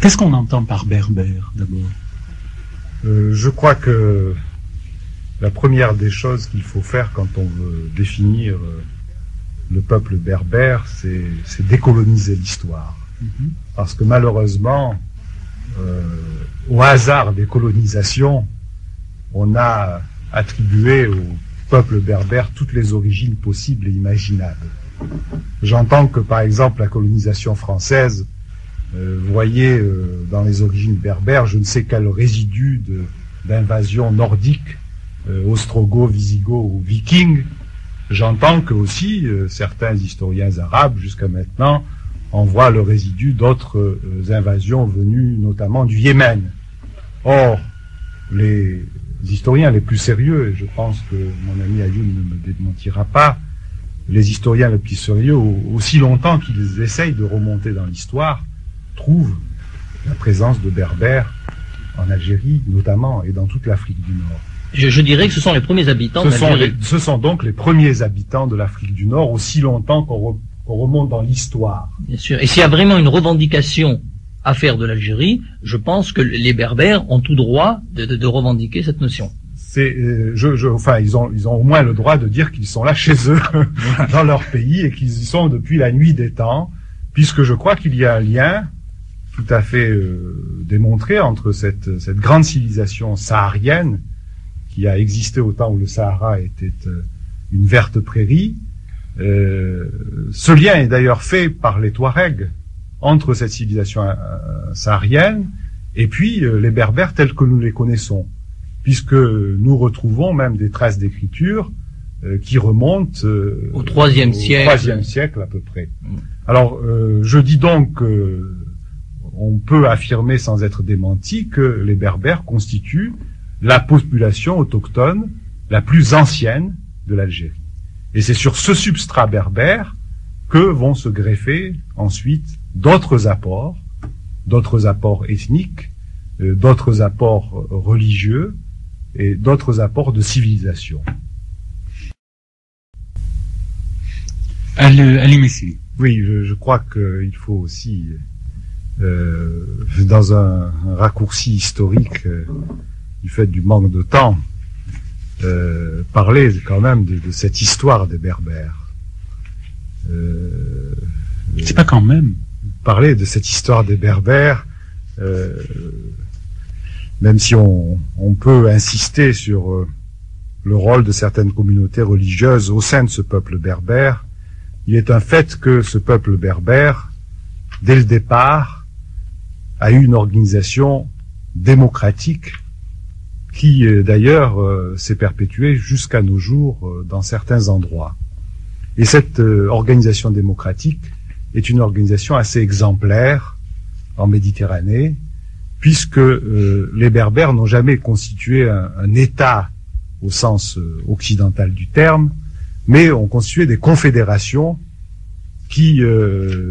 Qu'est-ce qu'on entend par berbère, d'abord? Je crois que la première des choses qu'il faut faire quand on veut définir le peuple berbère, c'est décoloniser l'histoire. Parce que malheureusement, au hasard des colonisations, on a attribué au peuple berbère toutes les origines possibles et imaginables. J'entends que par exemple la colonisation française, vous voyez dans les origines berbères, je ne sais quel résidu d'invasion nordique, ostrogoth, wisigoth ou viking. J'entends que aussi certains historiens arabes jusqu'à maintenant en voient le résidu d'autres invasions venues notamment du Yémen. Or, les historiens les plus sérieux, et je pense que mon ami Ayoub ne me démentira pas, les historiens les plus sérieux, aussi longtemps qu'ils essayent de remonter dans l'histoire, trouvent la présence de berbères en Algérie notamment et dans toute l'Afrique du Nord. Je dirais que ce sont les premiers habitants d'Algérie. Ce sont donc les premiers habitants de l'Afrique du Nord, aussi longtemps qu'on remonte dans l'histoire. Bien sûr. Et s'il y a vraiment une revendication à faire de l'Algérie, je pense que les berbères ont tout droit de revendiquer cette notion. Enfin, ils ont au moins le droit de dire qu'ils sont là chez eux, dans leur pays, et qu'ils y sont depuis la nuit des temps, puisque je crois qu'il y a un lien tout à fait démontré entre cette grande civilisation saharienne qui a existé au temps où le Sahara était une verte prairie. Ce lien est d'ailleurs fait par les Touaregs entre cette civilisation saharienne et puis les berbères tels que nous les connaissons, puisque nous retrouvons même des traces d'écriture qui remontent au IIIe siècle à peu près. Alors, je dis donc on peut affirmer sans être démenti que les berbères constituent la population autochtone la plus ancienne de l'Algérie. Et c'est sur ce substrat berbère que vont se greffer ensuite d'autres apports ethniques, d'autres apports religieux et d'autres apports de civilisation. Ali Messi. Oui, je crois qu'il faut aussi, dans un raccourci historique, du fait du manque de temps, parler quand même de cette histoire des berbères. C'est pas quand même. Parler de cette histoire des berbères, même si on peut insister sur le rôle de certaines communautés religieuses au sein de ce peuple berbère, il est un fait que ce peuple berbère, dès le départ, a eu une organisation démocratique qui d'ailleurs s'est perpétuée jusqu'à nos jours dans certains endroits. Et cette organisation démocratique est une organisation assez exemplaire en Méditerranée, puisque les berbères n'ont jamais constitué un État au sens occidental du terme, mais ont constitué des confédérations qui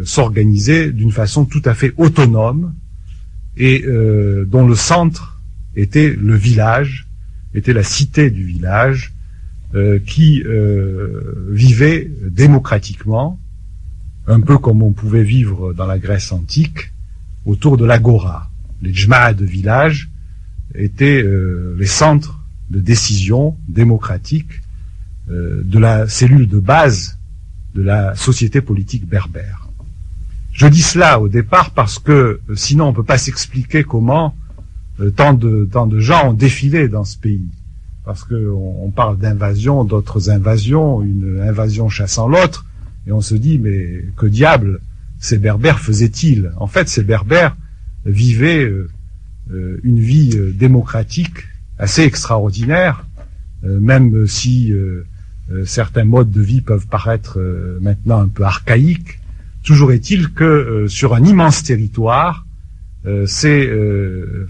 s'organisaient d'une façon tout à fait autonome et dont le centre était le village, était la cité du village, qui vivait démocratiquement, un peu comme on pouvait vivre dans la Grèce antique, autour de l'agora. Les djma'a de village étaient les centres de décision démocratique de la cellule de base de la société politique berbère. Je dis cela au départ parce que sinon on ne peut pas s'expliquer comment tant de gens ont défilé dans ce pays. Parce que on parle d'invasion, d'autres invasions, une invasion chassant l'autre, et on se dit, mais que diable ces berbères faisaient-ils? En fait, ces berbères vivaient une vie démocratique assez extraordinaire, même si certains modes de vie peuvent paraître maintenant un peu archaïques. Toujours est-il que sur un immense territoire, ces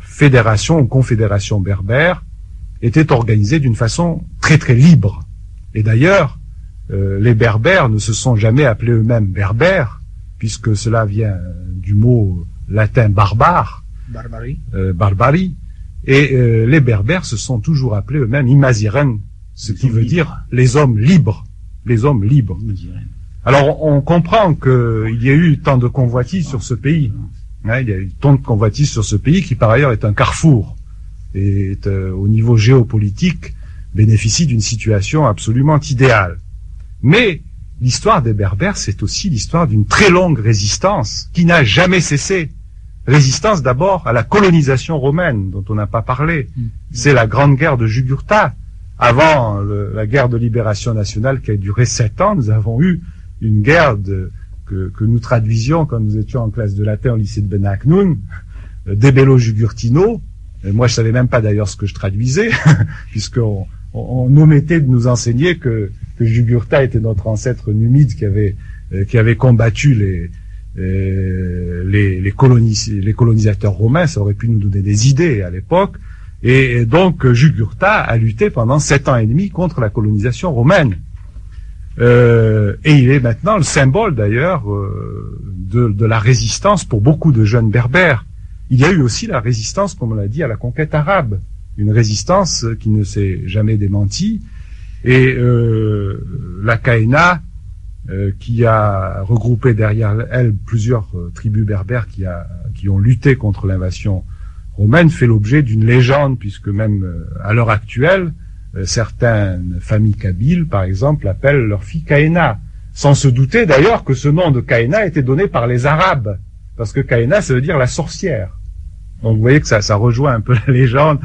fédérations ou confédérations berbères étaient organisées d'une façon très très libre. Et d'ailleurs, les berbères ne se sont jamais appelés eux-mêmes berbères, puisque cela vient du mot latin barbare, barbarie, et les berbères se sont toujours appelés eux-mêmes imaziren, ce qui veut dire les hommes libres, les hommes libres. Alors on comprend qu'il y a eu tant de convoitises sur ce pays. Hein, il y a une tonne de convoitise sur ce pays qui par ailleurs est un carrefour et est, au niveau géopolitique bénéficie d'une situation absolument idéale. Mais l'histoire des Berbères, c'est aussi l'histoire d'une très longue résistance qui n'a jamais cessé. Résistance d'abord à la colonisation romaine, dont on n'a pas parlé. C'est la grande guerre de Jugurtha. Avant la guerre de libération nationale qui a duré 7 ans, nous avons eu une guerre que nous traduisions quand nous étions en classe de latin au lycée de Benaknoun, De Bello Jugurthino. Moi, je savais même pas d'ailleurs ce que je traduisais, puisqu'on omettait de nous enseigner que Jugurtha était notre ancêtre numide qui avait combattu les colonisateurs romains. Ça aurait pu nous donner des idées à l'époque. Et donc Jugurtha a lutté pendant 7 ans et demi contre la colonisation romaine. Et il est maintenant le symbole d'ailleurs de la résistance pour beaucoup de jeunes berbères. Il y a eu aussi la résistance, comme on l'a dit, à la conquête arabe. Une résistance qui ne s'est jamais démentie. Et la Kaena, qui a regroupé derrière elle plusieurs tribus berbères qui ont lutté contre l'invasion romaine, fait l'objet d'une légende, puisque même à l'heure actuelle, certaines familles kabyles, par exemple, appellent leur fille Kaena, sans se douter d'ailleurs que ce nom de Kaena était donné par les Arabes, parce que Kaena, ça veut dire la sorcière. Donc vous voyez que ça rejoint un peu la légende,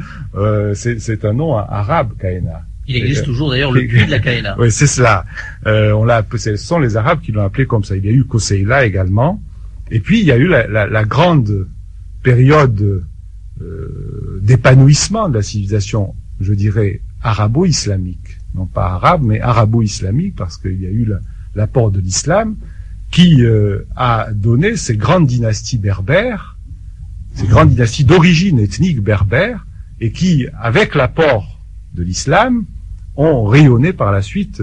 c'est un nom arabe, Kaena. Il existe toujours d'ailleurs le puits de la Kaena. Oui, c'est cela. Ce sont les Arabes qui l'ont appelé comme ça. Il y a eu Koseila également. Et puis il y a eu la grande période d'épanouissement de la civilisation, je dirais, arabo-islamique. Non pas arabe, mais arabo-islamique, parce qu'il y a eu l'apport de l'islam qui a donné ces grandes dynasties berbères, ces grandes dynasties d'origine ethnique berbère, et qui, avec l'apport de l'islam, ont rayonné par la suite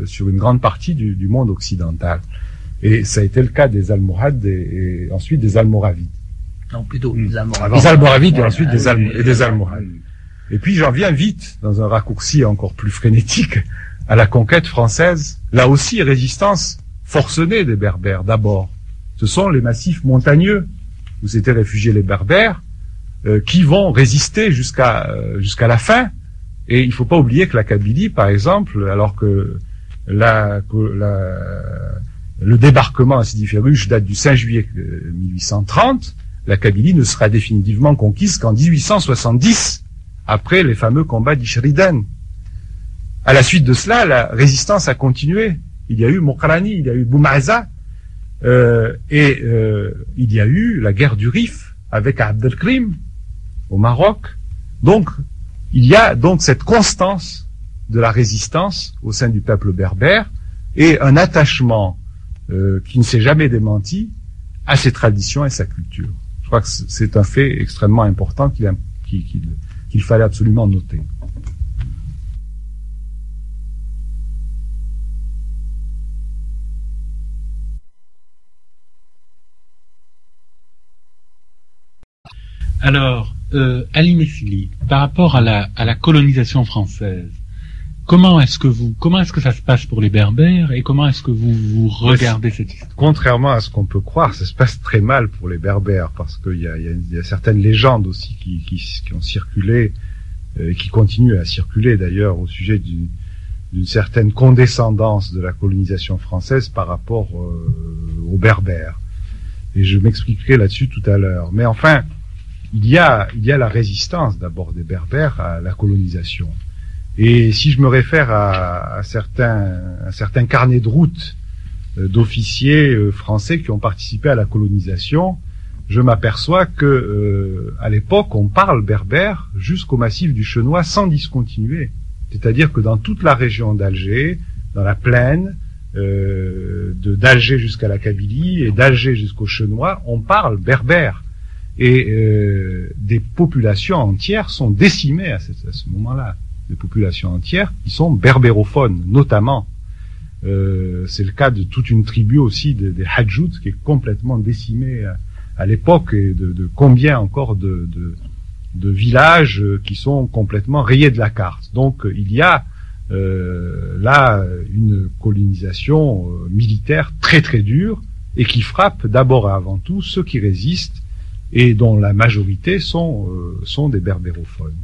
sur une grande partie du monde occidental. Et ça a été le cas des Almohades et ensuite des Almoravides. Non, plutôt des Almoravides. Les Almoravides et ensuite des Almohades. Et puis j'en viens vite, dans un raccourci encore plus frénétique, à la conquête française. Là aussi, résistance forcenée des Berbères d'abord. Ce sont les massifs montagneux où s'étaient réfugiés les Berbères qui vont résister jusqu'à la fin. Et il ne faut pas oublier que la Kabylie, par exemple, alors que le débarquement à Sidi Ferruch date du 5 juillet 1830, la Kabylie ne sera définitivement conquise qu'en 1870, après les fameux combats d'Ishriden. À la suite de cela, la résistance a continué. Il y a eu Mokrani, il y a eu Boumaza, et il y a eu la guerre du Rif avec Abdelkrim au Maroc. Donc, il y a donc cette constance de la résistance au sein du peuple berbère et un attachement qui ne s'est jamais démenti à ses traditions et sa culture. Je crois que c'est un fait extrêmement important qu'il fallait absolument noter. Alors, Ali Messili, par rapport à la colonisation française, comment est-ce que ça se passe pour les Berbères et comment est-ce que vous regardez cette histoire? Contrairement à ce qu'on peut croire, ça se passe très mal pour les Berbères parce qu'il y a certaines légendes aussi qui ont circulé et qui continuent à circuler d'ailleurs au sujet d'une certaine condescendance de la colonisation française par rapport aux Berbères. Et je m'expliquerai là-dessus tout à l'heure. Mais enfin, il y a la résistance d'abord des Berbères à la colonisation. Et si je me réfère à certains carnets de route d'officiers français qui ont participé à la colonisation, je m'aperçois que à l'époque on parle berbère jusqu'au massif du Chenois sans discontinuer. C'est-à-dire que dans toute la région d'Alger, dans la plaine, d'Alger jusqu'à la Kabylie et d'Alger jusqu'au Chenois, on parle berbère. Et des populations entières sont décimées à ce moment-là. Des populations entières qui sont berbérophones, notamment. C'est le cas de toute une tribu aussi des Hadjout qui est complètement décimée à l'époque et de combien encore de villages qui sont complètement rayés de la carte. Donc il y a là une colonisation militaire très très dure et qui frappe d'abord et avant tout ceux qui résistent et dont la majorité sont des berbérophones.